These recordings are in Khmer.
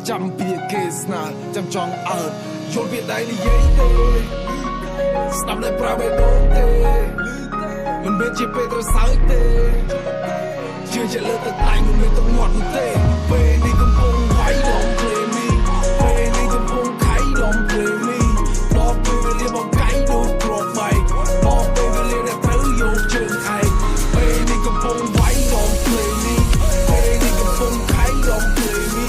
ចាំពីគេស្នាចាំចង់អើតយល់ពីដៃនិយាយទេស្ដាប់តែប្រាប់ឯដូនទេមិនមែនជាពេលត្រូវសើចទេជឿជាលើទឹកដៃមិនមែនទឹកមាត់ទេពេលនេះកំពុងវាយ Don't play me ពេលនេះកំពុងខៃ Don't play me ដល់ពេលវេលាបងកៃដូចគ្រាប់បែកដល់ពេលវេលាដែលត្រូវយកជើងឯងពេលនេះកំពុងវាយ Don't play me ពេលនេះកំពុងខៃ Don't play me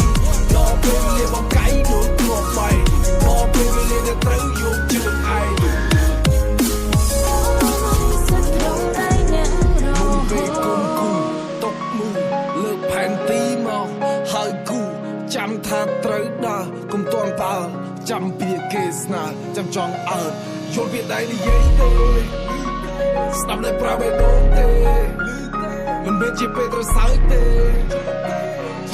ដល់ពេលវេលាបងកៃដូចគ្រាប់បែកដល់ពេលវេលាដែលត្រូវយកជើងឯងចាំថាត្រូវដើរកុំតន់តើចាំពីគេស្នាចាំចង់អើតយល់ពីដៃនិយាយទេស្ដាប់តែប្រាប់ឯដូនទេមិនមែនជាពេលត្រូវសើចទេ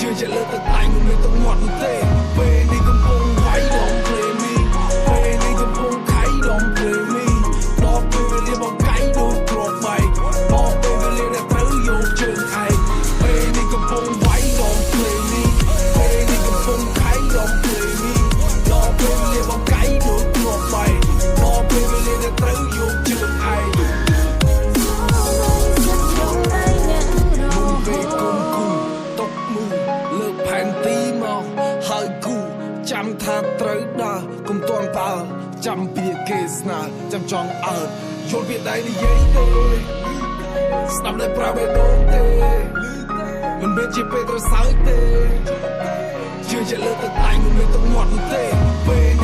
ជឿជាលើទឹកដៃមិនមែនទឹកមាត់ទេពេលនេះកំពុងវាយ Don't play me ពេលនេះកំពុងខៃ Don't play me ដល់ពេលវេលាបងកៃដូចគ្រាប់បែកដល់ពេលវេលាដែលត្រូវយកជើងឯងពេលនេះកំពុងវាយ Don't play me Don't play me ដល់ពេលវេលាបងកៃដូចគ្រាប់បែកដល់ពេលវេលាដែលត្រូវយកជើងឯងមុនពេលគុំគូຕົកមូលើកផែនទីមកហើយគូចាំថាត្រូវដើរកុំតន់តើចាំពីគេស្នាចាំចង់អើតយល់ពីដៃនិយាយទេស្ដាប់តែប្រាប់ឯដូនទេមិនមែនជាពេលត្រូវសើចទេជឿជាលើទឹកដៃមិនមែនទឹកមាត់ទេពេល